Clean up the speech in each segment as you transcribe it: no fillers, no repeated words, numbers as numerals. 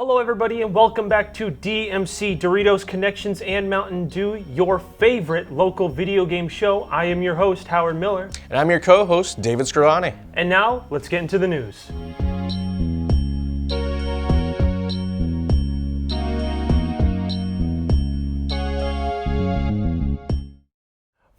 Hello everybody and welcome back to DMC, Doritos, Connections, and Mountain Dew, your favorite local video game show. I am your host, Howard Miller. And I'm your co-host, David Scrivani. And now, let's get into the news.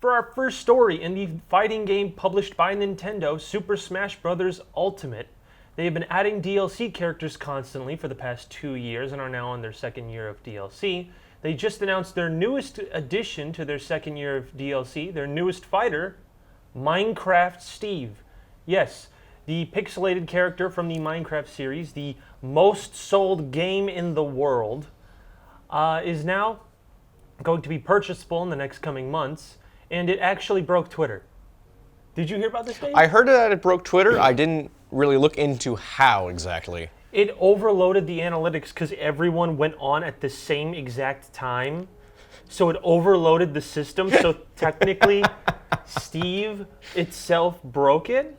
For our first story in the fighting game published by Nintendo, Super Smash Bros. Ultimate, they have been adding DLC characters constantly for the past 2 years and are now on their second year of DLC. They just announced their newest addition to their second year of DLC, their newest fighter, Minecraft Steve. Yes, the pixelated character from the Minecraft series, the most sold game in the world, is now going to be purchasable in the next coming months, and it actually broke Twitter. Did you hear about this, Dave? I heard that it broke Twitter. I didn't really look into how exactly. It overloaded the analytics because everyone went on at the same exact time. So it overloaded the system. So technically, Steve itself broke it.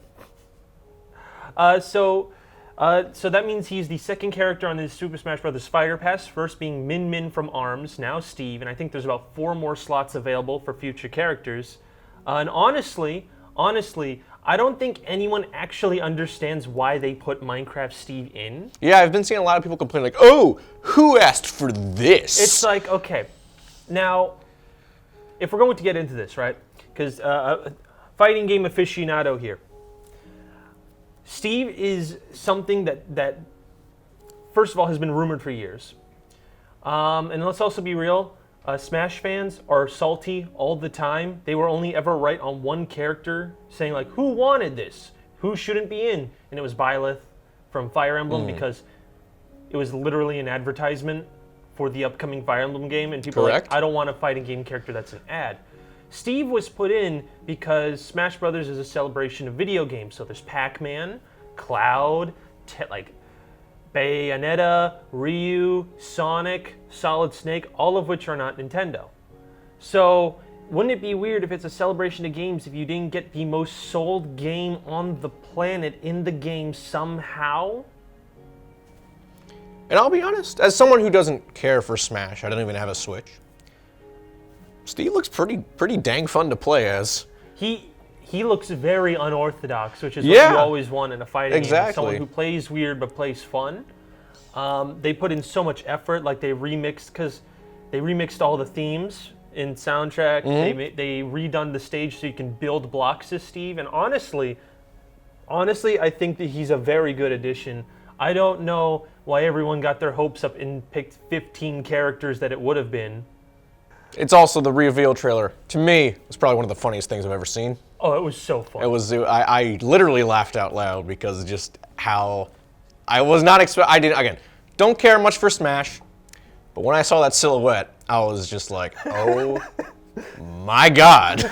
So that means he's the second character on the Super Smash Bros. Fighter Pass, first being Min Min from ARMS, now Steve, and I think there's about 4 more slots available for future characters. And honestly, I don't think anyone actually understands why they put Minecraft Steve in. Yeah, I've been seeing a lot of people complain like, oh, who asked for this? It's like, okay, now, if we're going to get into this, right, because fighting game aficionado here, Steve is something that first of all, has been rumored for years. And let's also be real, Smash fans are salty all the time. They were only ever right on one character, saying like, who wanted this? Who shouldn't be in? And it was Byleth from Fire Emblem because it was literally an advertisement for the upcoming Fire Emblem game. And people were like, I don't want a fighting game character that's an ad. Steve was put in because Smash Brothers is a celebration of video games. So there's Pac-Man, Cloud, Bayonetta, Ryu, Sonic, Solid Snake, all of which are not Nintendo. So wouldn't it be weird if it's a celebration of games if you didn't get the most sold game on the planet in the game somehow? And I'll be honest, as someone who doesn't care for Smash, I don't even have a Switch, Steve looks pretty dang fun to play as. He looks very unorthodox, which is what you always want in a fighting game. Someone who plays weird but plays fun. They put in so much effort, like they remixed all the themes in soundtrack. They redone the stage so you can build blocks as Steve. And honestly, I think that he's a very good addition. I don't know why everyone got their hopes up and picked 15 characters that it would have been. It's also the reveal trailer. To me, it's probably one of the funniest things I've ever seen. Oh, it was so fun. I literally laughed out loud because of just how I was not again, don't care much for Smash, but when I saw that silhouette, I was just like, oh my God.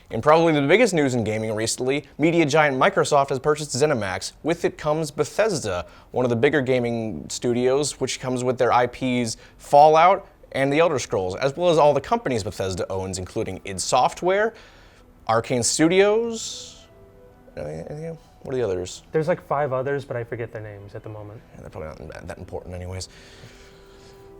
And probably the biggest news in gaming recently, media giant Microsoft has purchased ZeniMax. With it comes Bethesda, one of the bigger gaming studios, which comes with their IPs Fallout and The Elder Scrolls, as well as all the companies Bethesda owns, including id Software, Arcane Studios, what are the others? There's like 5 others, but I forget their names at the moment. Yeah, they're probably not that important anyways.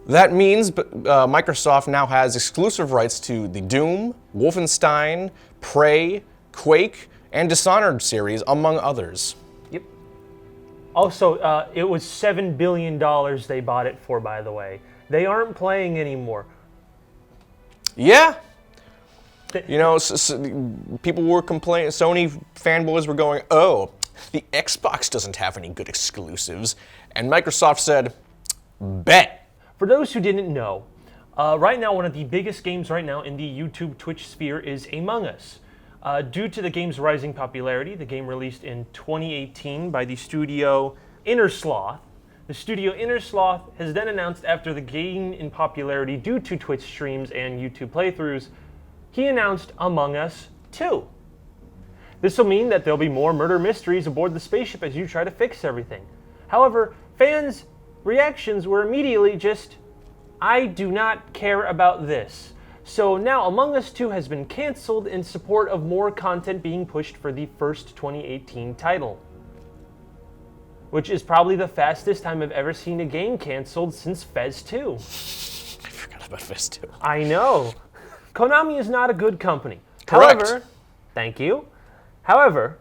That means Microsoft now has exclusive rights to the Doom, Wolfenstein, Prey, Quake, and Dishonored series, among others. Yep. Also, it was $7 billion they bought it for, by the way. They aren't playing anymore. Yeah. You know, people were complaining, Sony fanboys were going, oh, the Xbox doesn't have any good exclusives. And Microsoft said, bet. For those who didn't know, right now one of the biggest games right now in the YouTube Twitch sphere is Among Us. Due to the game's rising popularity, the game released in 2018 by the studio Innersloth. The studio Innersloth has then announced after the gain in popularity due to Twitch streams and YouTube playthroughs, he announced Among Us 2. This will mean that there'll be more murder mysteries aboard the spaceship as you try to fix everything. However, fans' reactions were immediately just, I do not care about this. So now Among Us 2 has been canceled in support of more content being pushed for the first 2018 title. which is probably the fastest time I've ever seen a game canceled since Fez 2. I forgot about Fez 2. I know. Konami is not a good company. Correct. However, thank you. However,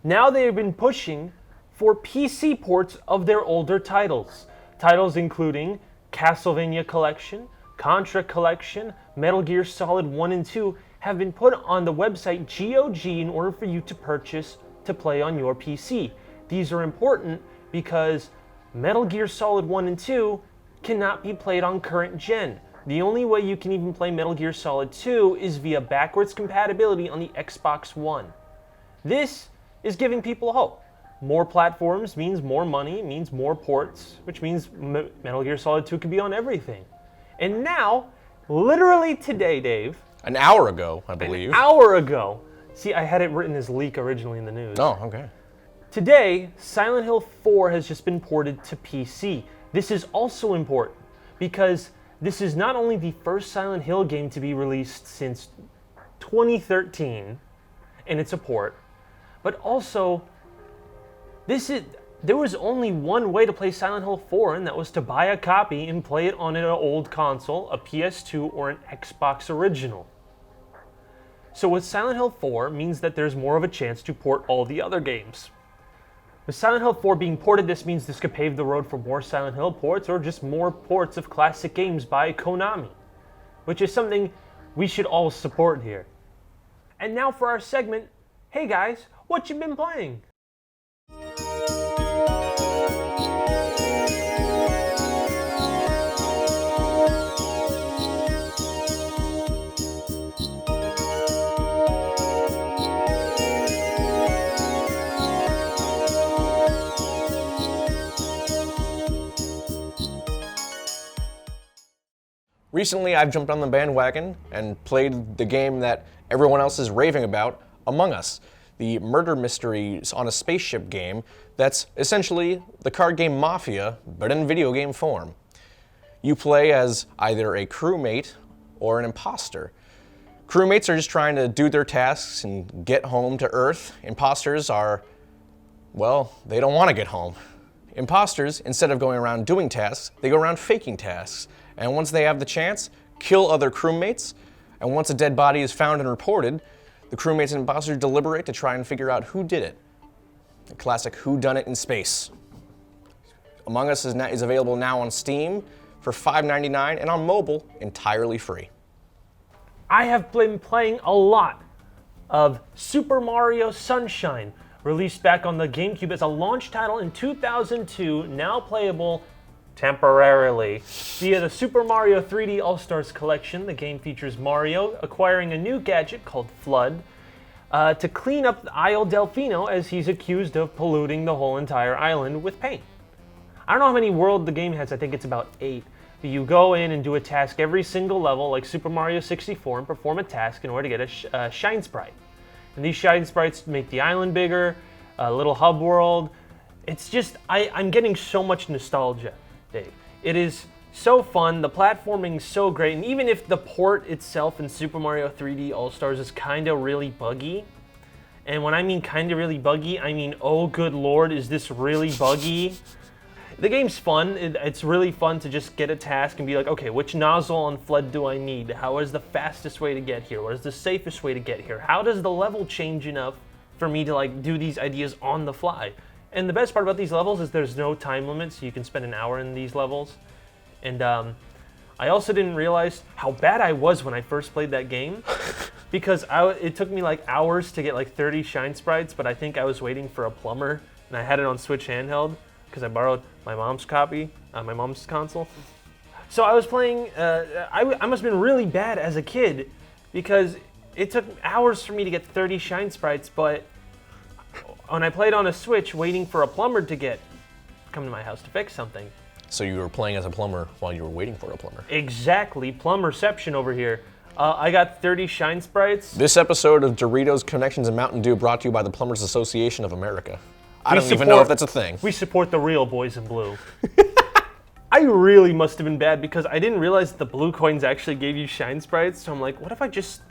now they have been pushing for PC ports of their older titles. Titles including Castlevania Collection, Contra Collection, Metal Gear Solid 1 and 2 have been put on the website GOG in order for you to purchase to play on your PC. These are important because Metal Gear Solid 1 and 2 cannot be played on current gen. The only way you can even play Metal Gear Solid 2 is via backwards compatibility on the Xbox One. This is giving people hope. More platforms means more money, means more ports, which means Metal Gear Solid 2 can be on everything. And now, literally today, Dave. An hour ago, I believe. An hour ago. See, I had it written as leak originally in the news. Oh, okay. Today, Silent Hill 4 has just been ported to PC. This is also important because this is not only the first Silent Hill game to be released since 2013, and it's a port, but also there was only one way to play Silent Hill 4, and that was to buy a copy and play it on an old console, a PS2 or an Xbox original. So with Silent Hill 4 means that there's more of a chance to port all the other games. With Silent Hill 4 being ported, this means this could pave the road for more Silent Hill ports or just more ports of classic games by Konami, which is something we should all support here. And now for our segment, hey guys, what you been playing? Recently, I've jumped on the bandwagon and played the game that everyone else is raving about, Among Us, the murder mysteries on a spaceship game that's essentially the card game Mafia, but in video game form. You play as either a crewmate or an imposter. Crewmates are just trying to do their tasks and get home to Earth. Imposters are, well, they don't want to get home. Imposters, instead of going around doing tasks, they go around faking tasks. And once they have the chance, kill other crewmates. And once a dead body is found and reported, the crewmates and imposters deliberate to try and figure out who did it. A classic whodunit in space. Among Us is available now on Steam for $5.99 and on mobile entirely free. I have been playing a lot of Super Mario Sunshine, released back on the GameCube as a launch title in 2002, now playable temporarily via the Super Mario 3D All-Stars Collection. The game features Mario acquiring a new gadget called Flood to clean up Isle Delfino as he's accused of polluting the whole entire island with paint. I don't know how many worlds the game has, I think it's about 8. But you go in and do a task every single level like Super Mario 64 and perform a task in order to get a shine sprite. And these shine sprites make the island bigger, a little hub world. It's just, I'm getting so much nostalgia, Dave. It is so fun, the platforming's so great, and even if the port itself in Super Mario 3D All-Stars is kinda really buggy, and when I mean kinda really buggy, I mean, oh good lord, is this really buggy? The game's fun. It's really fun to just get a task and be like, okay, which nozzle on Flood do I need? How is the fastest way to get here? What is the safest way to get here? How does the level change enough for me to like do these ideas on the fly? And the best part about these levels is there's no time limit, so you can spend an hour in these levels. And I also didn't realize how bad I was when I first played that game, because it took me like hours to get like 30 shine sprites, but I think I was waiting for a plumber, and I had it on Switch handheld, because I borrowed my mom's copy, my mom's console. So I was playing, I must have been really bad as a kid, because it took hours for me to get 30 shine sprites, but when I played on a Switch waiting for a plumber to come to my house to fix something. So you were playing as a plumber while you were waiting for a plumber. Exactly, plumberception over here. I got 30 shine sprites. This episode of Doritos, Connections, and Mountain Dew brought to you by the Plumbers Association of America. I don't even know if that's a thing. We support the real boys in blue. I really must have been bad because I didn't realize that the blue coins actually gave you shine sprites. So I'm like, what if I just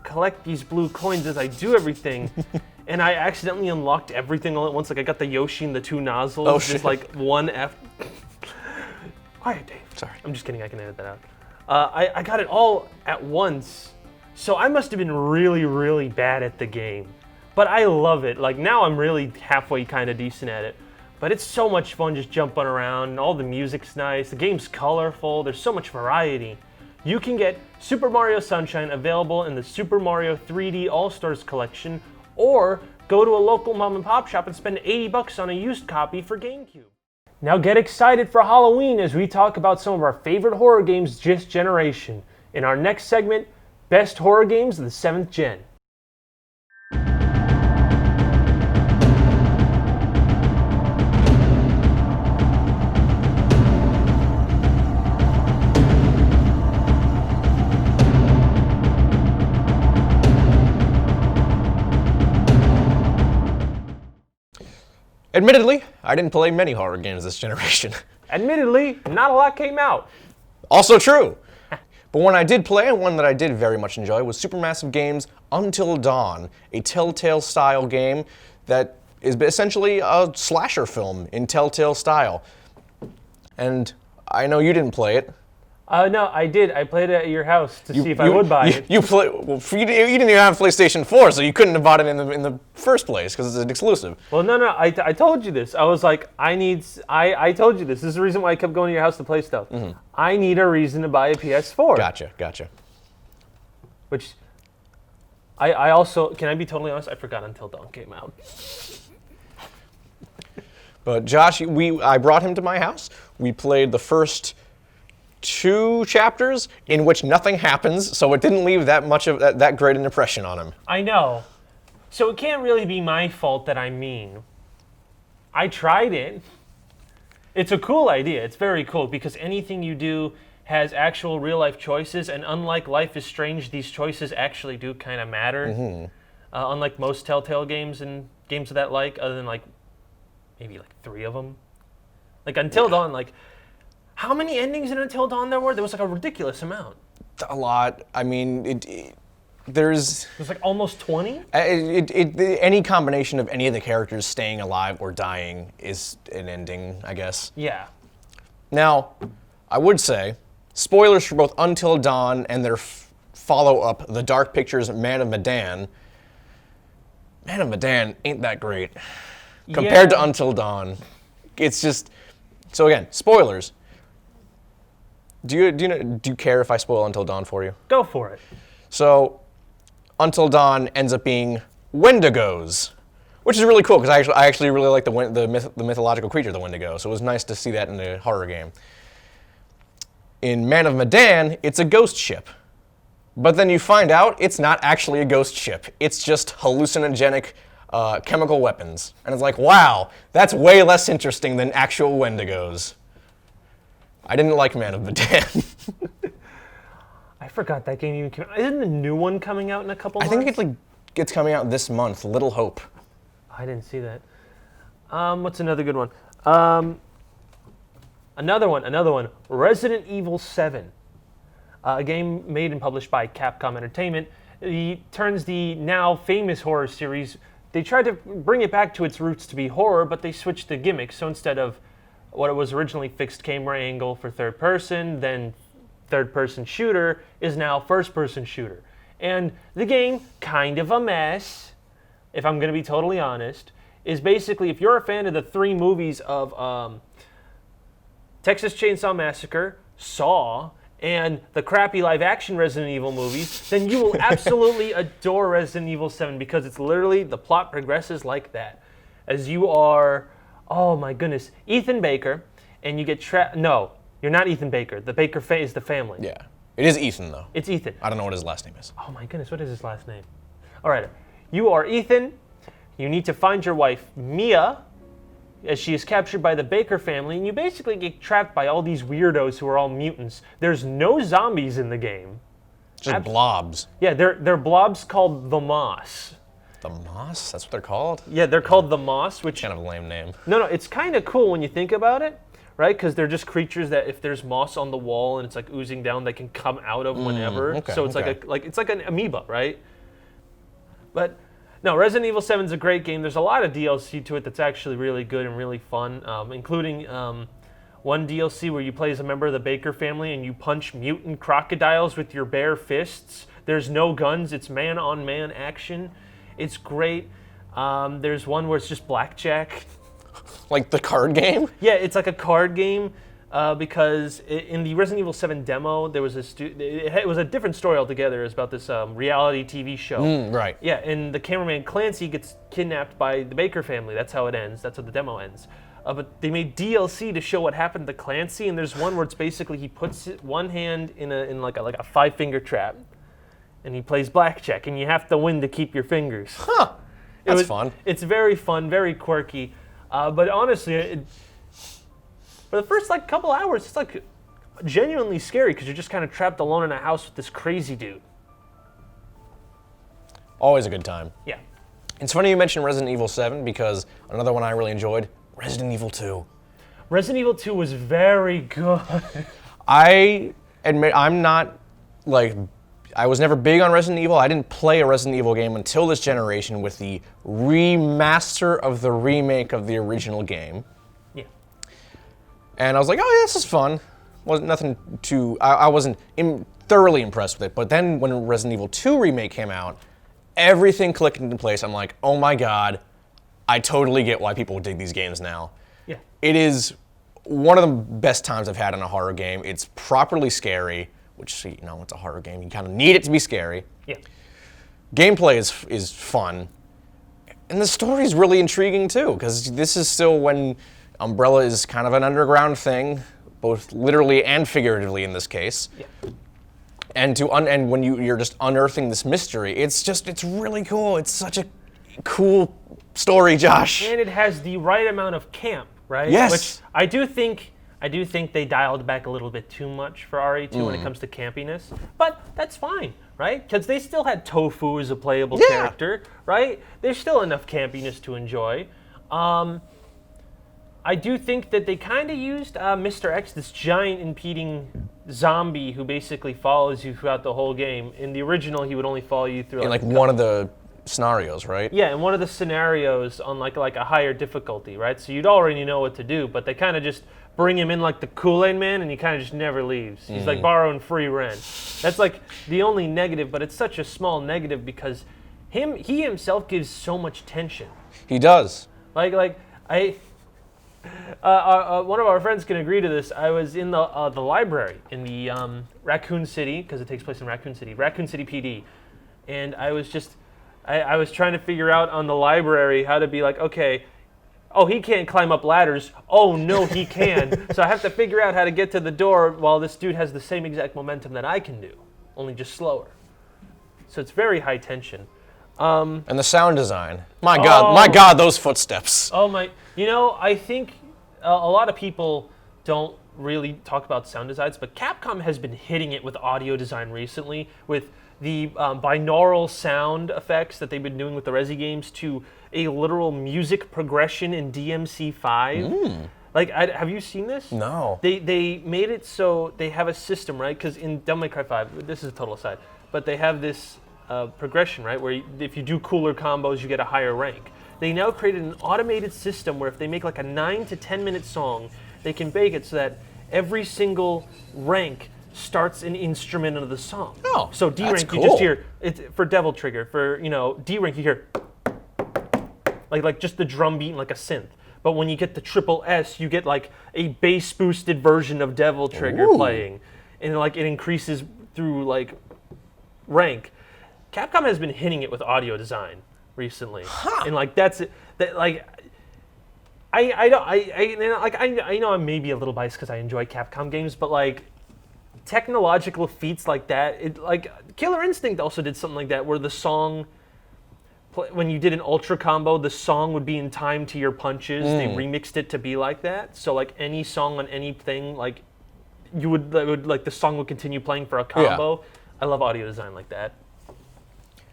collect these blue coins as I do everything? and I accidentally unlocked everything all at once. Like I got the Yoshi and the 2 nozzles. Oh, just shit. like one F. Quiet, Dave. Sorry. I'm just kidding. I can edit that out. I got it all at once, so I must have been really, really bad at the game. But I love it. Like now, I'm really halfway kind of decent at it. But it's so much fun just jumping around. And all the music's nice. The game's colorful. There's so much variety. You can get Super Mario Sunshine available in the Super Mario 3D All-Stars collection, or go to a local mom and pop shop and spend $80 on a used copy for GameCube. Now get excited for Halloween as we talk about some of our favorite horror games this generation. In our next segment, Best Horror Games of the 7th Gen. Admittedly, I didn't play many horror games this generation. Admittedly, not a lot came out. Also true. But one I did play, and one that I did very much enjoy, was Supermassive Games' Until Dawn, a Telltale-style game that is essentially a slasher film in Telltale style. And I know you didn't play it. No, I did. I played it at your house to see if I would buy it. You didn't even have PlayStation 4, so you couldn't have bought it in the first place because it's an exclusive. Well, no, I told you this. I was like, I told you this. This is the reason why I kept going to your house to play stuff. Mm-hmm. I need a reason to buy a PS4. Gotcha. Which, I also, can I be totally honest? I forgot Until Dawn came out. But Josh, I brought him to my house. We played the first 2 chapters in which nothing happens, so it didn't leave that much of that great an impression on him. I know. So it can't really be my fault that I'm mean. I tried it. It's a cool idea. It's very cool because anything you do has actual real life choices, and unlike Life is Strange, these choices actually do kind of matter. Mm-hmm. Unlike most Telltale games and games of that like, other than like maybe like 3 of them. Like Until Dawn, like how many endings in Until Dawn there were? There was like a ridiculous amount. A lot. I mean, there's like almost 20? Any combination of any of the characters staying alive or dying is an ending, I guess. Yeah. Now, I would say, spoilers for both Until Dawn and their follow-up, The Dark Pictures' Man of Medan. Man of Medan ain't that great compared to Until Dawn. It's just, so again, spoilers. Do you care if I spoil Until Dawn for you? Go for it. So, Until Dawn ends up being Wendigos, which is really cool because I actually really like the mythological creature, the Wendigo. So it was nice to see that in a horror game. In Man of Medan, it's a ghost ship, but then you find out it's not actually a ghost ship. It's just hallucinogenic chemical weapons, and it's like, wow, that's way less interesting than actual Wendigos. I didn't like Man of Medan. I forgot that game even came out. Isn't the new one coming out in a couple months? I think it's coming out this month, Little Hope. I didn't see that. What's another good one? Another one. Resident Evil 7. A game made and published by Capcom Entertainment. It turns the now famous horror series. They tried to bring it back to its roots to be horror, but they switched the gimmick. So instead of what it was originally fixed camera angle for third person, then third person shooter, is now first person shooter. And the game, kind of a mess, if I'm going to be totally honest, is basically, if you're a fan of the 3 movies of Texas Chainsaw Massacre, Saw, and the crappy live-action Resident Evil movies, then you will absolutely adore Resident Evil 7 because it's literally, the plot progresses like that. As you are, oh my goodness, Ethan Baker, and you get trapped. No, you're not Ethan Baker. The Baker is the family. Yeah. It is Ethan, though. It's Ethan. I don't know what his last name is. Oh my goodness, what is his last name? All right, you are Ethan. You need to find your wife, Mia, as she is captured by the Baker family, and you basically get trapped by all these weirdos who are all mutants. There's no zombies in the game. Just blobs. Yeah, they're blobs called the Moss. The Moss? That's what they're called? Yeah, they're called the Moss, which... Kind of a lame name. No, it's kind of cool when you think about it, right? Because they're just creatures that if there's moss on the wall and it's like oozing down, they can come out of whenever. Okay, so it's okay. it's like an amoeba, right? But No, Resident Evil 7 is a great game. There's a lot of DLC to it that's actually really good and really fun, including one DLC where you play as a member of the Baker family and you punch mutant crocodiles with your bare fists. There's no guns. It's man-on-man action. It's great. There's one where it's just blackjack. Like the card game? Yeah, it's like a card game. Because in the Resident Evil 7 demo, there was it was a different story altogether. It was about this reality TV show. Right. Yeah, and the cameraman Clancy gets kidnapped by the Baker family. That's how it ends. That's how the demo ends. But they made DLC to show what happened to Clancy, and there's one where it's basically he puts one hand in like a 5-finger trap, and he plays blackjack, and you have to win to keep your fingers. Huh. That's fun. It's very fun, very quirky. But honestly, for the first couple hours, it's genuinely scary because you're just kind of trapped alone in a house with this crazy dude. Always a good time. Yeah. It's funny you mentioned Resident Evil 7 because another one I really enjoyed, Resident Evil 2. Resident Evil 2 was very good. I admit I'm not I was never big on Resident Evil. I didn't play a Resident Evil game until this generation with the remaster of the remake of the original game. Yeah. And I was like, oh yeah, this is fun. Wasn't nothing too. I wasn't thoroughly impressed with it. But then when Resident Evil 2 remake came out, everything clicked into place. I'm like, oh my god, I totally get why people dig these games now. Yeah. It is one of the best times I've had in a horror game. It's properly scary, which it's a horror game. You kind of need it to be scary. Yeah. Gameplay is fun, and the story is really intriguing too, because this is still when Umbrella is kind of an underground thing, both literally and figuratively in this case. Yeah. And when you're just unearthing this mystery, it's really cool. It's such a cool story, Josh. And it has the right amount of camp, right? Yes. Which I do think they dialed back a little bit too much for RE2 when it comes to campiness, but that's fine, right? Because they still had Tofu as a playable character, right? There's still enough campiness to enjoy. I do think that they kind of used Mr. X, this giant impeding zombie who basically follows you throughout the whole game. In the original, he would only follow you through In one of the scenarios, right? Yeah, in one of the scenarios on like a higher difficulty, right? So you'd already know what to do, but they kind of just bring him in like the Kool-Aid Man, and he kind of just never leaves. He's like borrowing free rent. That's like the only negative, but it's such a small negative because he himself gives so much tension. He does. One of our friends can agree to this. I was in the library in the Raccoon City, because it takes place in Raccoon City PD, and I was trying to figure out on the library how to be like, okay, oh, he can't climb up ladders. Oh, no, he can. So I have to figure out how to get to the door while this dude has the same exact momentum that I can do, only just slower. So it's very high tension. And the sound design. My God, those footsteps. Oh my! I think a lot of people don't really talk about sound designs, but Capcom has been hitting it with audio design recently, with the binaural sound effects that they've been doing with the Resi games to a literal music progression in DMC5. Have you seen this? No. They made it so they have a system, right? Because in Devil May Cry 5, this is a total aside, but they have this progression, right? Where if you do cooler combos, you get a higher rank. They now created an automated system where if they make like a 9 to 10 minute song, they can bake it so that every single rank starts an instrument of the song. Oh, so D that's rank cool. you just hear for Devil Trigger. For D rank you hear like just the drum beat like a synth. But when you get the triple S, you get like a bass boosted version of Devil Trigger playing, and like it increases through like rank. Capcom has been hitting it with audio design recently, and like that's it. That like. I know I'm maybe a little biased because I enjoy Capcom games, but like technological feats like that, Killer Instinct also did something like that, where the song, when you did an ultra combo, the song would be in time to your punches. They remixed it to be like that, so like any song on anything, like the song would continue playing for a combo. Yeah. I love audio design like that.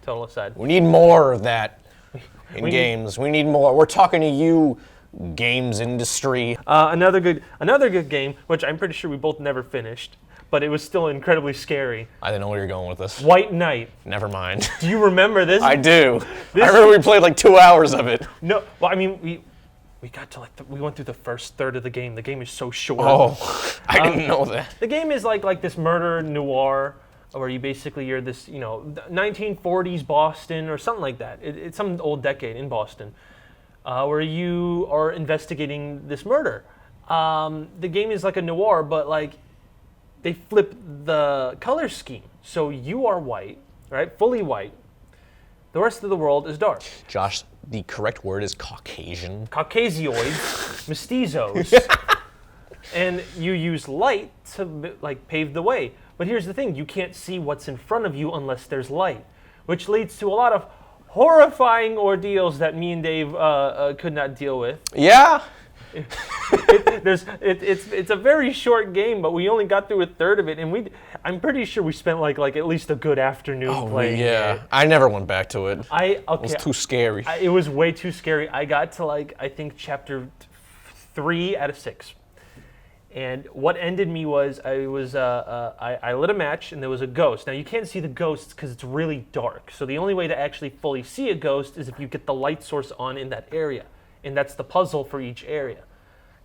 Total aside. We need more of that in games. We need more. We're talking to you, games industry. Another good game, which I'm pretty sure we both never finished, but it was still incredibly scary. I didn't know where you're going with this. White Knight. Never mind. Do you remember this? I do. I remember we played like 2 hours of it. No, well, I mean, we got to we went through the first third of the game. The game is so short. Oh, I didn't know that. The game is like this murder noir, where you basically you're this 1940s Boston or something like that. It's some old decade in Boston, where you are investigating this murder. The game is like a noir, but like they flip the color scheme. So you are white, right? Fully white. The rest of the world is dark. Josh, the correct word is Caucasian. Caucasioids, mestizos, and you use light to like pave the way. But here's the thing: you can't see what's in front of you unless there's light, which leads to a lot of horrifying ordeals that me and Dave could not deal with. Yeah. It's a very short game, but we only got through a third of it, and I'm pretty sure we spent like at least a good afternoon playing it. I never went back to it. It was too scary. It was way too scary. I got to I think chapter 3 out of 6, and what ended me was I lit a match and there was a ghost. Now you can't see the ghosts because it's really dark. So the only way to actually fully see a ghost is if you get the light source on in that area, and that's the puzzle for each area.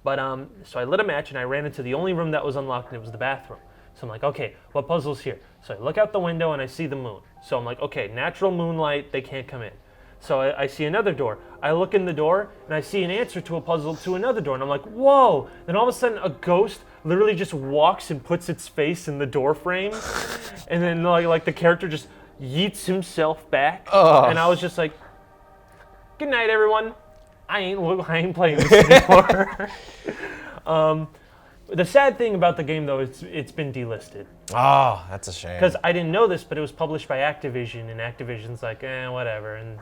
But so I lit a match and I ran into the only room that was unlocked, and it was the bathroom. So I'm like, okay, what puzzle's here? So I look out the window and I see the moon. So I'm like, okay, natural moonlight, they can't come in. So I see another door. I look in the door and I see an answer to a puzzle to another door, and I'm like, whoa! Then all of a sudden a ghost literally just walks and puts its face in the door frame, and then like the character just yeets himself back, and I was just like, good night, everyone. I ain't playing this anymore. The sad thing about the game, though, it's been delisted. Oh, that's a shame. Because I didn't know this, but it was published by Activision, and Activision's like, whatever. And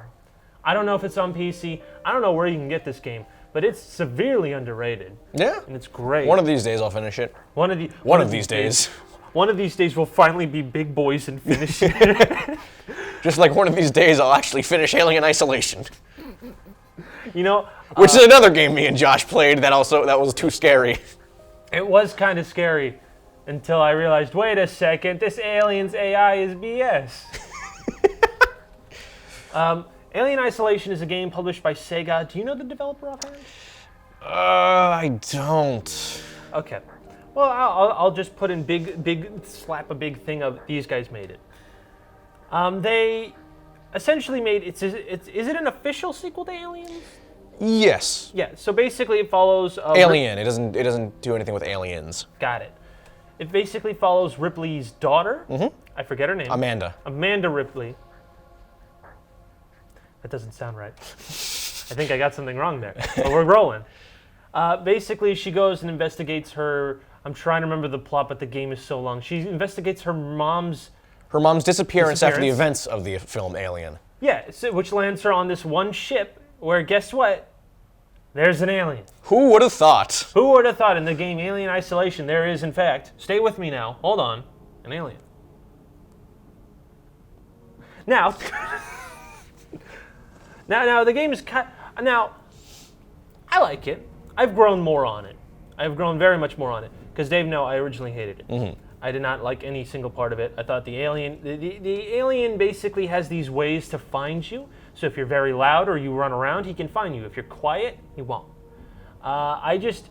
I don't know if it's on PC. I don't know where you can get this game, but it's severely underrated. Yeah. And it's great. One of these days I'll finish it. One of these days. One of these days we'll finally be big boys and finish it. Just like one of these days I'll actually finish Alien Isolation. Which is another game me and Josh played that was too scary. It was kind of scary until I realized, wait a second, this Alien's AI is BS. Alien Isolation is a game published by Sega. Do you know the developer offhand? I don't. Okay. Well, I'll just put in slap a big thing of these guys made it. They essentially made is it an official sequel to Aliens? Yes. Yeah. So basically, it follows Alien. It doesn't do anything with aliens. Got it. It basically follows Ripley's daughter. Mm-hmm. I forget her name. Amanda Ripley. That doesn't sound right. I think I got something wrong there. But we're rolling. Basically, she goes and investigates her. I'm trying to remember the plot, but the game is so long. She investigates her mom's disappearance after the events of the film Alien. Yeah, which lands her on this one ship where, guess what? There's an alien. Who would have thought? Who would have thought in the game Alien Isolation there is, in fact, stay with me now, hold on, an alien. Now, now the game is now, I like it. I've grown more on it. I've grown very much more on it. Because Dave, no, I originally hated it. Mm-hmm. I did not like any single part of it. I thought the alien basically has these ways to find you. So if you're very loud or you run around, he can find you. If you're quiet, he won't. I just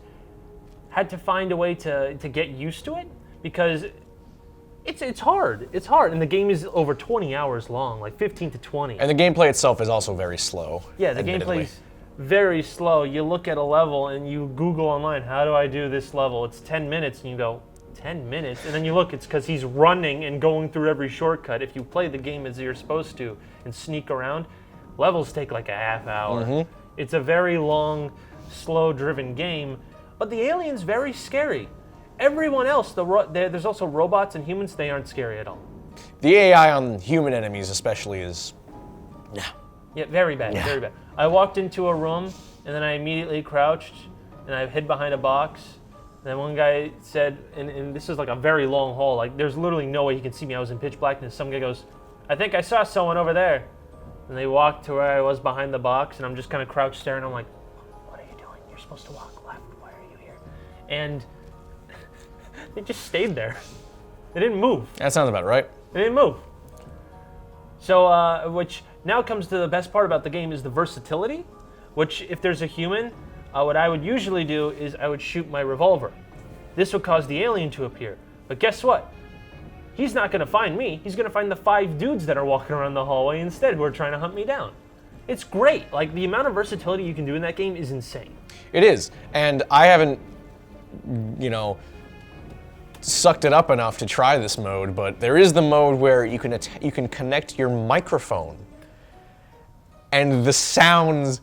had to find a way to get used to it because it's hard. It's hard, and the game is over 20 hours long, like 15 to 20. And the gameplay itself is also very slow. Yeah, the gameplay's very slow. You look at a level and you Google online, how do I do this level? It's 10 minutes, and you go, 10 minutes? And then you look, it's because he's running and going through every shortcut. If you play the game as you're supposed to and sneak around, levels take like a half hour. Mm-hmm. It's a very long, slow-driven game, but the alien's very scary. Everyone else, there's also robots and humans, they aren't scary at all. The AI on human enemies especially is... Yeah, very bad, very bad. I walked into a room, and then I immediately crouched, and I hid behind a box. And then one guy said, and this is like a very long hall, like there's literally no way he can see me. I was in pitch blackness. Some guy goes, I think I saw someone over there. And they walked to where I was behind the box, and I'm just kind of crouched staring. I'm like, what are you doing? You're supposed to walk left. Why are you here? And they just stayed there. They didn't move. That sounds about right. They didn't move. So, which now comes to the best part about the game is the versatility, which if there's a human, what I would usually do is I would shoot my revolver. This would cause the alien to appear. But guess what? He's not going to find me. He's going to find the 5 dudes that are walking around the hallway instead who are trying to hunt me down. It's great. Like, the amount of versatility you can do in that game is insane. It is. And I haven't, sucked it up enough to try this mode, but there is the mode where you can connect your microphone, and the sounds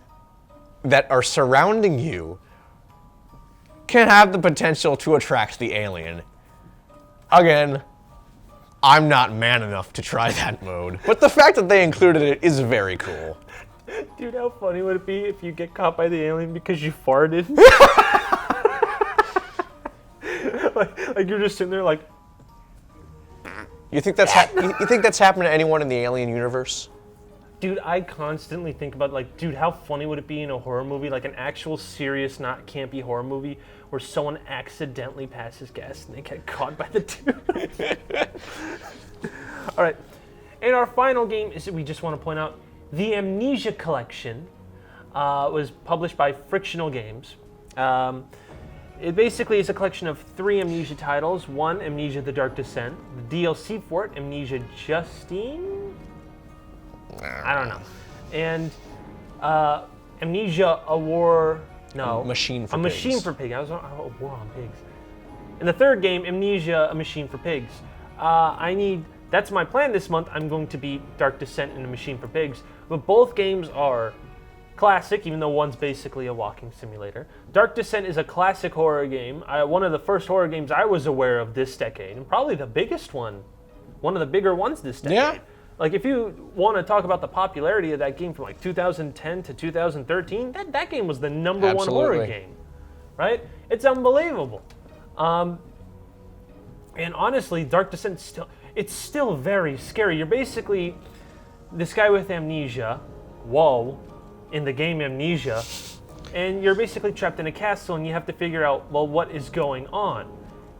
that are surrounding you can have the potential to attract the alien. Again, I'm not man enough to try that mode, but the fact that they included it is very cool. Dude, how funny would it be if you get caught by the alien because you farted? like you're just sitting there like... You think that's happened to anyone in the Alien universe? Dude, I constantly think about, dude, how funny would it be in a horror movie, like an actual serious, not campy horror movie, where someone accidentally passes gas and they get caught by the dude? All right. And our final game is, we just want to point out, the Amnesia Collection was published by Frictional Games. It basically is a collection of 3 Amnesia titles. 1, Amnesia: The Dark Descent. The DLC for it, Amnesia Justine? I don't know. And Amnesia: A War... No. Machine for A Pigs. Machine for Pigs. I was on a War on Pigs. And the third game, Amnesia: A Machine for Pigs. That's my plan this month. I'm going to beat Dark Descent and A Machine for Pigs. But both games are classic, even though one's basically a walking simulator. Dark Descent is a classic horror game. One of the first horror games I was aware of this decade, and probably the biggest one. One of the bigger ones this decade. Yeah. Like, if you want to talk about the popularity of that game from 2010 to 2013, that game was the number one horror game, right? It's unbelievable. And honestly, Dark Descent it's still very scary. You're basically this guy with amnesia, in the game Amnesia, and you're basically trapped in a castle, and you have to figure out, well, what is going on?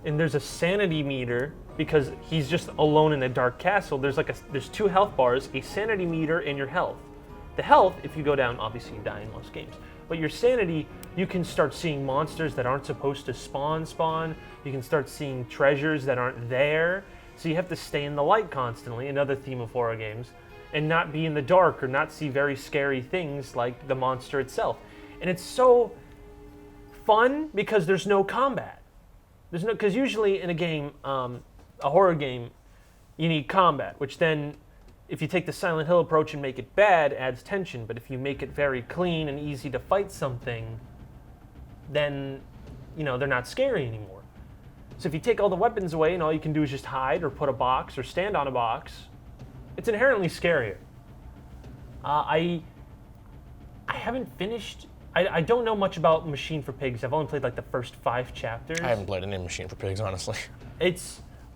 And there's a sanity meter, because he's just alone in a dark castle. There's 2 health bars, a sanity meter, and your health. The health, if you go down, obviously you die in most games. But your sanity, you can start seeing monsters that aren't supposed to spawn. You can start seeing treasures that aren't there. So you have to stay in the light constantly, another theme of horror games, and not be in the dark or not see very scary things like the monster itself. And it's so fun because there's no combat. Because usually in a game, a horror game, you need combat, which then, if you take the Silent Hill approach and make it bad, adds tension. But if you make it very clean and easy to fight something, then, they're not scary anymore. So if you take all the weapons away and all you can do is just hide or put a box or stand on a box, it's inherently scarier. I haven't finished... I don't know much about Machine for Pigs. I've only played the first 5 chapters. I haven't played any Machine for Pigs, honestly.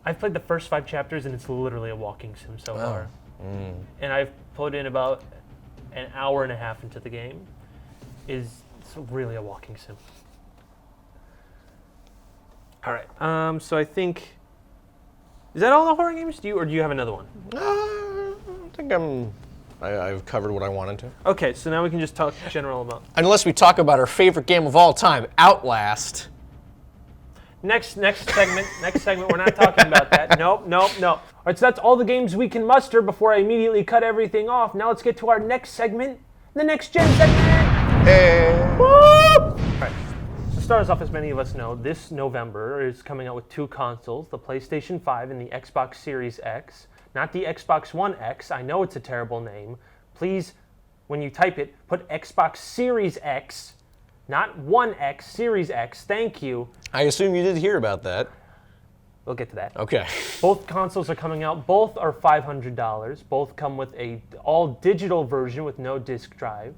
I've played the first 5 chapters, and it's literally a walking sim so far. And I've put in about an hour and a half into the game. It's really a walking sim. All right. So I think... Is that all the horror games? Or do you have another one? I think I've covered what I wanted to. Okay, so now we can just talk general about... Unless we talk about our favorite game of all time, Outlast. Next segment, we're not talking about that. Nope. All right, so that's all the games we can muster before I immediately cut everything off. Now let's get to our next segment, the Next Gen segment. Hey. Woo! All right, to start us off, as many of us know, this November is coming out with 2 consoles, the PlayStation 5 and the Xbox Series X. Not the Xbox One X. I know it's a terrible name. Please, when you type it, put Xbox Series X, not One X, Series X. Thank you. I assume you did hear about that. We'll get to that. Okay. Both consoles are coming out. Both are $500. Both come with a all-digital version with no disc drive.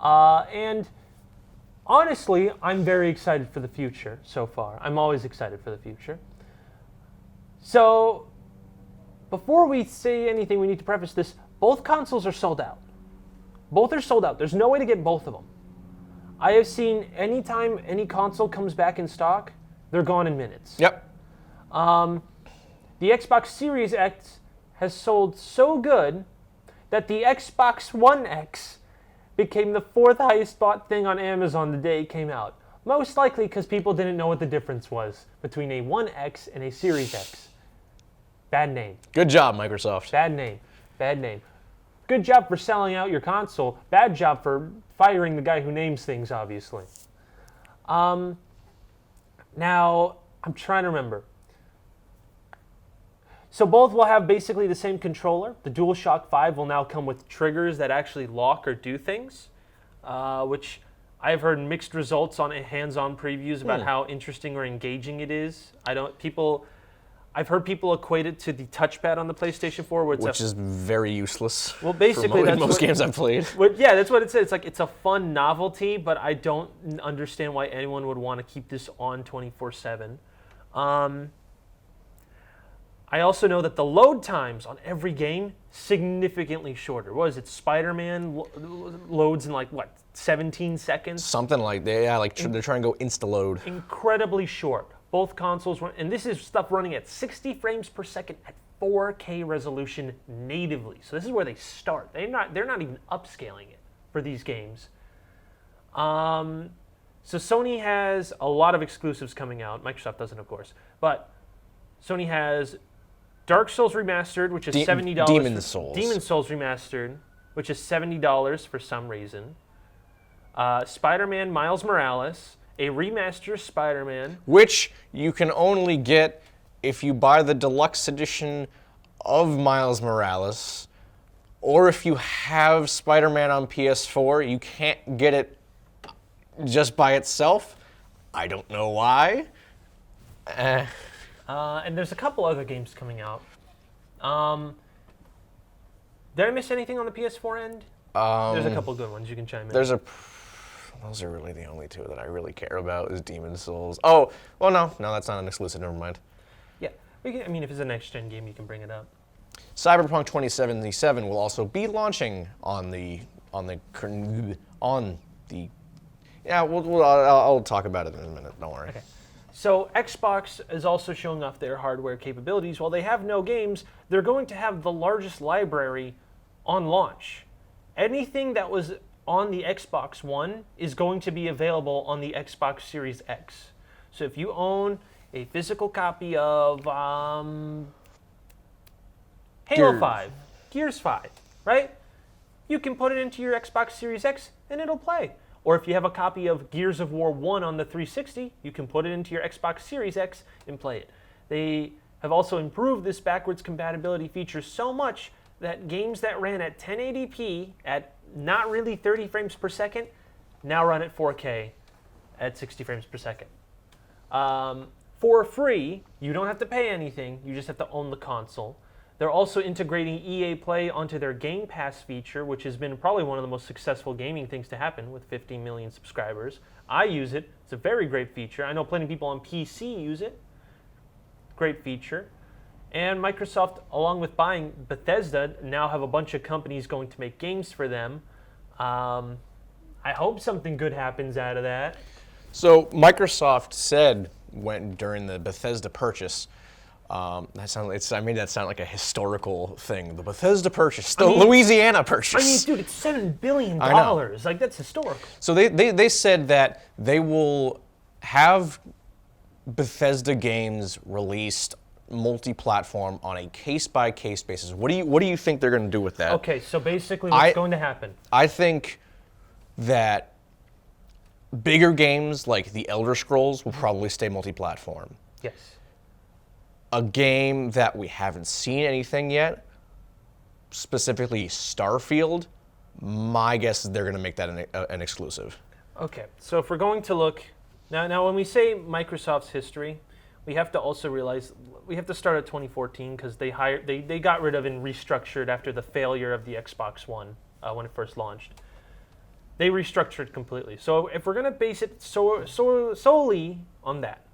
And honestly, I'm very excited for the future so far. I'm always excited for the future. So... before we say anything, we need to preface this. Both consoles are sold out. Both are sold out. There's no way to get both of them. I have seen anytime any console comes back in stock, they're gone in minutes. Yep. the Xbox Series X has sold so good that the Xbox One X became the 4th highest bought thing on Amazon the day it came out. Most likely because people didn't know what the difference was between a One X and a Series X. Bad name. Good job, Microsoft. Bad name. Bad name. Good job for selling out your console. Bad job for firing the guy who names things, obviously. Now, I'm trying to remember. So both will have basically the same controller. The DualShock 5 will now come with triggers that actually lock or do things, which I've heard mixed results on hands-on previews about how interesting or engaging it is. I've heard people equate it to the touchpad on the PlayStation 4, which is very useless. Well, basically, for most games I've played. Yeah, that's what it says. It's like it's a fun novelty, but I don't understand why anyone would want to keep this on 24/7. I also know that the load times on every game significantly shorter. What is it? Spider-Man loads in 17 seconds? Something like that. Yeah, they're trying to go insta-load. Incredibly short. Both consoles run, and this is stuff running at 60 frames per second at 4K resolution natively. So this is where they start. They're not even upscaling it for these games. So Sony has a lot of exclusives coming out. Microsoft doesn't, of course, but Sony has Dark Souls Remastered, which is $70. Demon Souls. Demon Souls Remastered, which is $70 for some reason. Spider-Man Miles Morales, a remastered Spider-Man. Which you can only get if you buy the deluxe edition of Miles Morales, or if you have Spider-Man on PS4, you can't get it just by itself. I don't know why. And there's a couple other games coming out. Did I miss anything on the PS4 end? There's a couple good ones you can chime in. Those are really the only two that I really care about is Demon Souls. Oh, well, no, that's not an exclusive. Never mind. Yeah, if it's a next-gen game, you can bring it up. Cyberpunk 2077 will also be launching on the. Yeah, I'll talk about it in a minute. Don't worry. Okay. So Xbox is also showing off their hardware capabilities. While they have no games, they're going to have the largest library on launch. Anything that was on the Xbox One is going to be available on the Xbox Series X. So if you own a physical copy of Halo 5, Gears 5, right? You can put it into your Xbox Series X and it'll play. Or if you have a copy of Gears of War 1 on the 360, you can put it into your Xbox Series X and play it. They have also improved this backwards compatibility feature so much that games that ran at 1080p at not really 30 frames per second now run at 4K at 60 frames per second. For free, you don't have to pay anything, you just have to own the console. They're also integrating EA Play onto their Game Pass feature, which has been probably one of the most successful gaming things to happen with 15 million subscribers. I use it. It's a very great feature. I know plenty of people on PC use it. Great feature. And Microsoft, along with buying Bethesda, now have a bunch of companies going to make games for them. I hope something good happens out of that. So Microsoft said during the Bethesda purchase, I made that sound like a historical thing. The Bethesda purchase, Louisiana purchase. Dude, it's $7 billion. That's historical. So they said that they will have Bethesda games released multi-platform on a case-by-case basis. What do you think they're going to do with that? Okay, so basically what's going to happen? I think that bigger games like The Elder Scrolls will probably stay multi-platform. Yes. A game that we haven't seen anything yet, specifically Starfield, my guess is they're going to make that an exclusive. Okay, so if we're going to look... Now when we say Microsoft's history, we have to also realize we have to start at 2014 because they got rid of and restructured after the failure of the Xbox One when it first launched. They restructured completely. So if we're going to base it solely on that,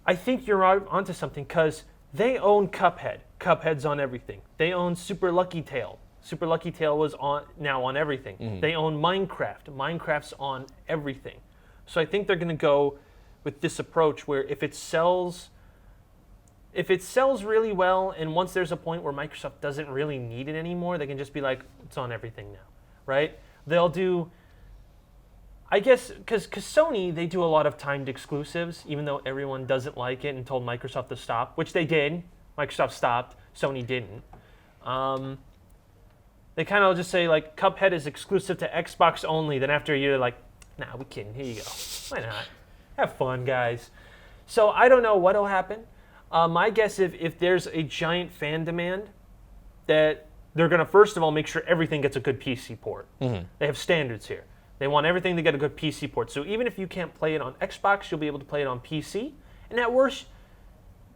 I think you're onto something because they own Cuphead. Cuphead's on everything. They own Super Lucky Tail. Super Lucky Tail was now on everything. Mm-hmm. They own Minecraft. Minecraft's on everything. So I think they're going to go with this approach where if it sells if it sells really well, and once there's a point where Microsoft doesn't really need it anymore, they can just be like, it's on everything now, right? They'll do, I guess, because Sony, they do a lot of timed exclusives, even though everyone doesn't like it and told Microsoft to stop, which they did. Microsoft stopped, Sony didn't. They kind of just say, like, Cuphead is exclusive to Xbox only. Then after a year, they're like, nah, we're kidding. Here you go. Why not? Have fun, guys. So I don't know what'll happen. My guess, if there's a giant fan demand, that they're going to, first of all, make sure everything gets a good PC port. Mm-hmm. They have standards here. They want everything to get a good PC port. So even if you can't play it on Xbox, you'll be able to play it on PC. And at worst,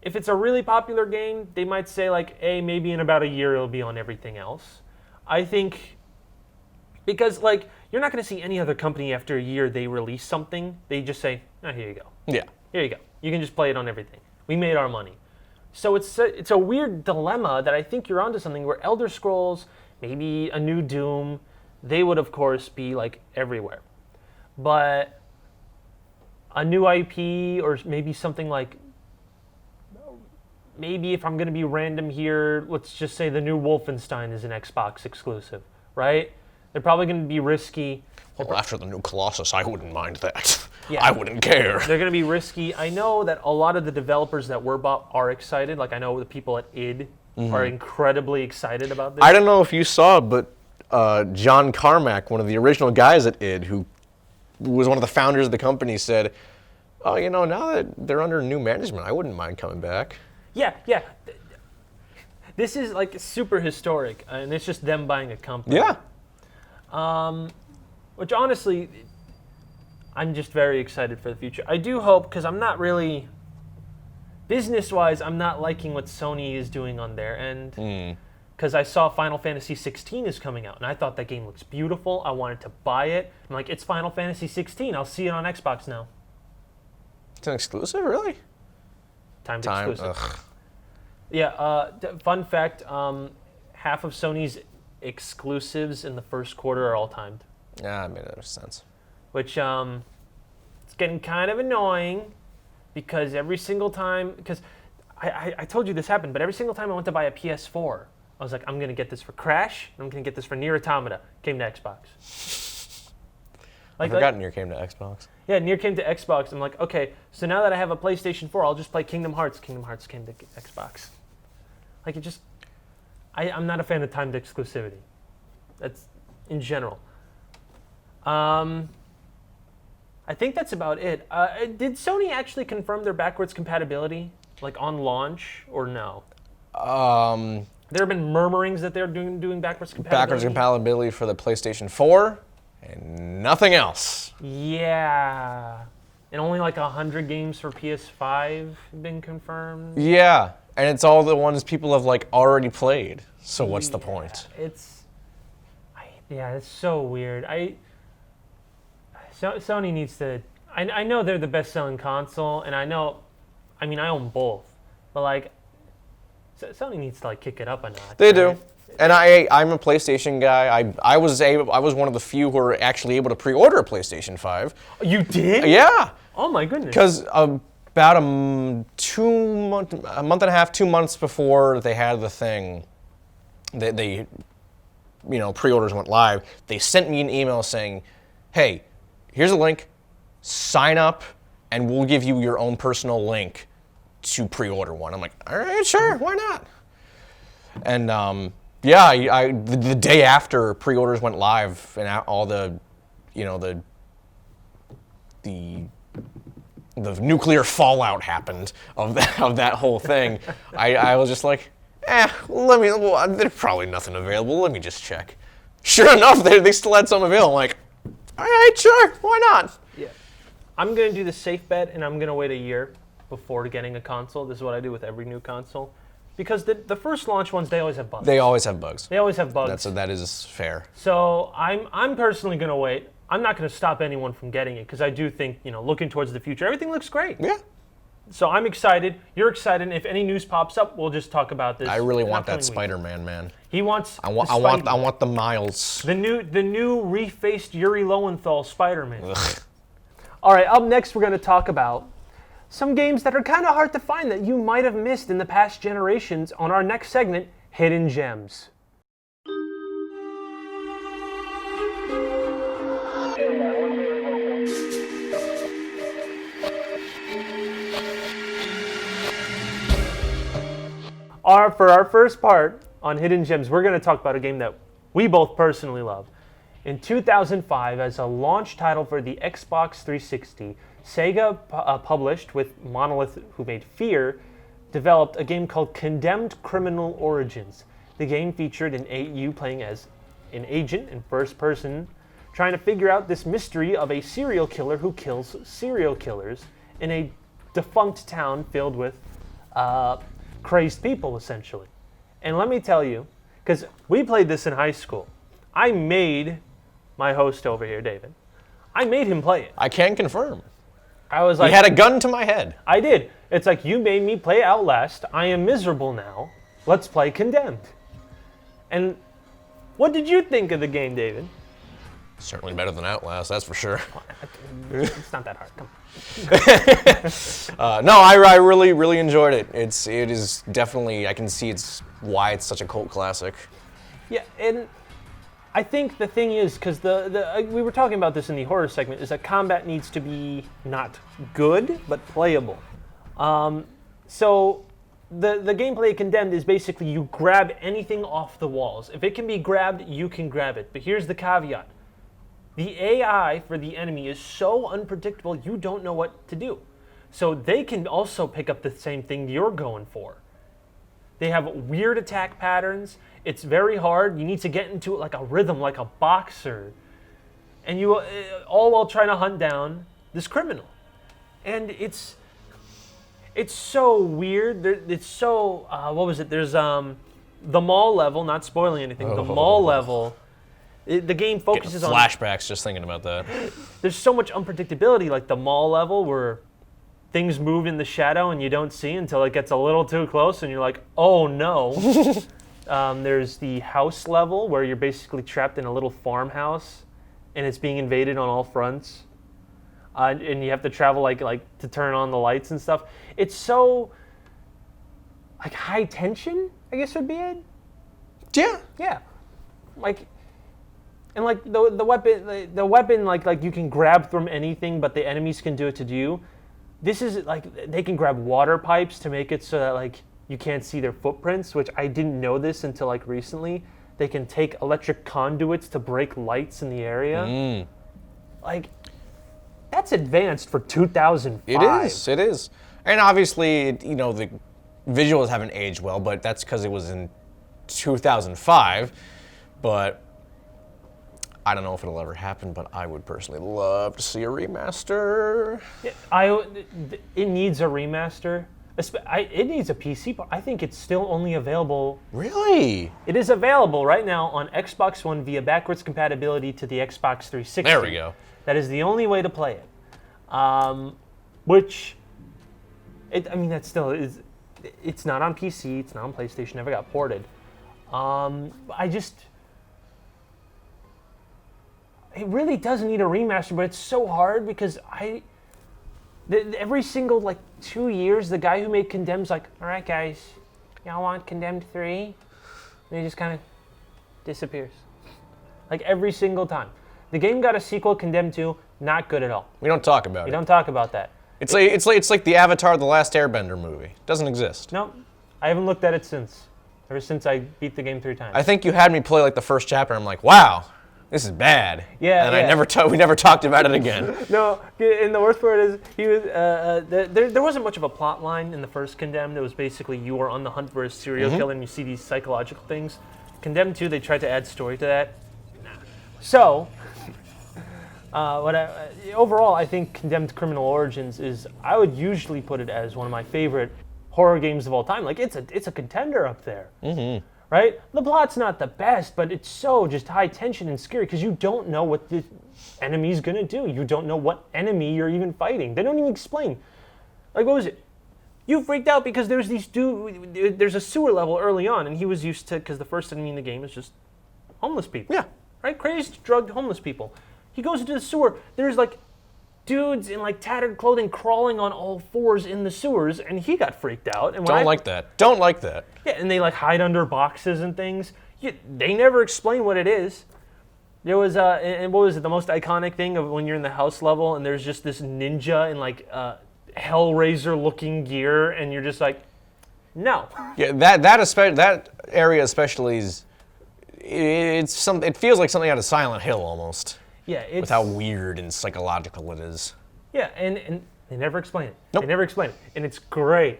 if it's a really popular game, they might say, like, hey, maybe in about a year it'll be on everything else. I think, because, like, you're not going to see any other company after a year they release something. They just say, oh, here you go. Yeah. Here you go. You can just play it on everything. We made our money. So it's a weird dilemma that I think you're onto something where Elder Scrolls, maybe a new Doom, they would, of course, be, like, everywhere. But a new IP or maybe something like, maybe if I'm going to be random here, let's just say the new Wolfenstein is an Xbox exclusive, right? They're probably going to be risky. Well, after the new Colossus, I wouldn't mind that. Yeah. I wouldn't care. They're going to be risky. I know that a lot of the developers that were bought are excited. Like, I know the people at id are incredibly excited about this. I don't know if you saw, but John Carmack, one of the original guys at id, who was one of the founders of the company, said, oh, you know, now that they're under new management, I wouldn't mind coming back. Yeah. This is, like, super historic, and it's just them buying a company. Yeah. Which, honestly, I'm just very excited for the future. I do hope, because I'm not really, business-wise, I'm not liking what Sony is doing on their end. Because I saw Final Fantasy 16 is coming out, and I thought that game looks beautiful. I wanted to buy it. I'm like, it's Final Fantasy 16. I'll see it on Xbox now. It's an exclusive, really? Timed exclusive. Ugh. Yeah, fun fact, half of Sony's exclusives in the first quarter are all timed. Yeah, that made sense. Which, it's getting kind of annoying, because every single time, because I told you this happened, but every single time I went to buy a PS4, I was like, I'm going to get this for Crash, and I'm going to get this for Nier Automata. Came to Xbox. I forgot Nier came to Xbox. Yeah, Nier came to Xbox. I'm like, okay, so now that I have a PlayStation 4, I'll just play Kingdom Hearts. Kingdom Hearts came to Xbox. Like, it just, I'm not a fan of timed exclusivity. That's in general. I think that's about it. Did Sony actually confirm their backwards compatibility, like on launch, or no? There have been murmurings that they're doing backwards compatibility. Backwards compatibility for the PlayStation 4 and nothing else. Yeah. And only like 100 games for PS5 have been confirmed. Yeah. And it's all the ones people have, like, already played. So what's the point? It's so weird. Sony needs to. I know they're the best-selling console, and I own both, but, like, Sony needs to, like, kick it up a notch. They do. And I'm a PlayStation guy. I was one of the few who were actually able to pre-order a PlayStation 5. You did? Yeah. Oh my goodness. Because about a month and a half, 2 months before they had the thing, they pre-orders went live, they sent me an email saying, hey, here's a link, sign up, and we'll give you your own personal link to pre-order one. I'm like, all right, sure, why not? And the day after pre-orders went live and all the nuclear fallout happened of that whole thing, I was just like, there's probably nothing available. Let me just check. Sure enough, they still had some available. I'm like, all right, sure, why not? Yeah. I'm going to do the safe bet, and I'm going to wait a year before getting a console. This is what I do with every new console. Because the first launch ones, they always have bugs. They always have bugs. That is fair. So I'm personally going to wait. I'm not going to stop anyone from getting it, because I do think, looking towards the future, everything looks great. Yeah. So I'm excited. You're excited. And if any news pops up, we'll just talk about this. I really want that Spider-Man, man. He wants. I want the Miles. The new refaced Yuri Lowenthal Spider-Man. Ugh. All right. Up next, we're going to talk about some games that are kind of hard to find that you might have missed in the past generations on our next segment, Hidden Gems. For our first part on Hidden Gems, we're going to talk about a game that we both personally love. In 2005, as a launch title for the Xbox 360, Sega, published with Monolith, who made Fear, developed a game called Condemned Criminal Origins. The game featured you playing as an agent in first person, trying to figure out this mystery of a serial killer who kills serial killers in a defunct town filled with crazed people, essentially. And let me tell you, because we played this in high school, I made my host over here, David, I made him play it. I can confirm. I was like, you had a gun to my head. I did. It's like, you made me play Outlast. I am miserable now. Let's play Condemned. And what did you think of the game, David? Certainly better than Outlast, that's for sure. It's not that hard. Come on. No, I really, really enjoyed it. It is definitely, I can see why it's such a cult classic. Yeah, and I think the thing is, because we were talking about this in the horror segment, is that combat needs to be not good, but playable. So the gameplay of Condemned is basically you grab anything off the walls. If it can be grabbed, you can grab it. But here's the caveat. The AI for the enemy is so unpredictable, you don't know what to do. So they can also pick up the same thing you're going for. They have weird attack patterns. It's very hard. You need to get into it like a rhythm, like a boxer. And you all while trying to hunt down this criminal. And it's so weird. It's so, what was it? There's the mall level, not spoiling anything, the mall level. The game focuses on flashbacks just thinking about that. There's so much unpredictability, like the mall level where things move in the shadow and you don't see until it gets a little too close and you're like, oh no. There's the house level where you're basically trapped in a little farmhouse and it's being invaded on all fronts. And you have to travel like to turn on the lights and stuff. It's so like high tension, I guess would be it. Yeah. Yeah. And like the weapon like you can grab from anything, but the enemies can do it to you. This is like they can grab water pipes to make it so that like you can't see their footprints, which I didn't know this until like recently. They can take electric conduits to break lights in the area. Like that's advanced for 2005. It is. And obviously, the visuals haven't aged well, but that's because it was in 2005. But I don't know if it'll ever happen, but I would personally love to see a remaster. It needs a remaster. It needs a PC, but I think it's still only available. Really? It is available right now on Xbox One via backwards compatibility to the Xbox 360. There we go. That is the only way to play it. That still is. It's not on PC. It's not on PlayStation. Never got ported. It really does need a remaster, but it's so hard because every single 2 years, the guy who made Condemned's like, all right, guys, y'all want Condemned 3? And he just kind of disappears. Like every single time. The game got a sequel, Condemned 2, not good at all. We don't talk about it. We don't talk about that. It's like the Avatar: The Last Airbender movie. Doesn't exist. No, I haven't looked at it since. Ever since I beat the game 3 times. I think you had me play the first chapter. I'm like, wow. This is bad. Yeah, and we never talked about it again. No, and the worst part is there wasn't much of a plot line in the first Condemned. It was basically you are on the hunt for a serial killer and you see these psychological things. Condemned 2, they tried to add story to that. So, overall, I think Condemned Criminal Origins is, I would usually put it as one of my favorite horror games of all time. Like it's a contender up there. Right? The plot's not the best, but it's so just high tension and scary because you don't know what the enemy's gonna do. You don't know what enemy you're even fighting. They don't even explain. Like, what was it? You freaked out because there's a sewer level early on, and he was used to, because the first enemy in the game is just homeless people. Yeah. Right? Crazed, drugged, homeless people. He goes into the sewer. There's dudes in like tattered clothing crawling on all fours in the sewers, and he got freaked out. And Don't like that. Don't like that. Yeah, and they like hide under boxes and things. They never explain what it is. There was and what was it? The most iconic thing of when you're in the house level and there's just this ninja in like Hellraiser-looking gear, and you're just like, no. Yeah, that area especially is. It feels like something out of Silent Hill almost. Yeah, it's with how weird and psychological it is. Yeah, and they never explain it. Nope. They never explain it, and it's great.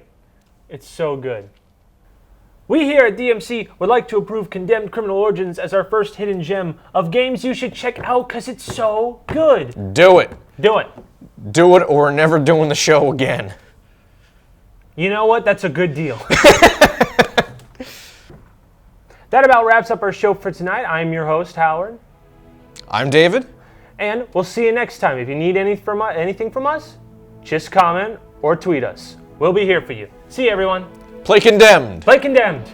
It's so good. We here at DMC would like to approve Condemned Criminal Origins as our first hidden gem of games you should check out because it's so good. Do it. Do it. Do it, or we're never doing the show again. You know what? That's a good deal. That about wraps up our show for tonight. I'm your host, Howard. I'm David. And we'll see you next time. If you need anything from us, just comment or tweet us. We'll be here for you. See you, everyone. Play Condemned. Play Condemned.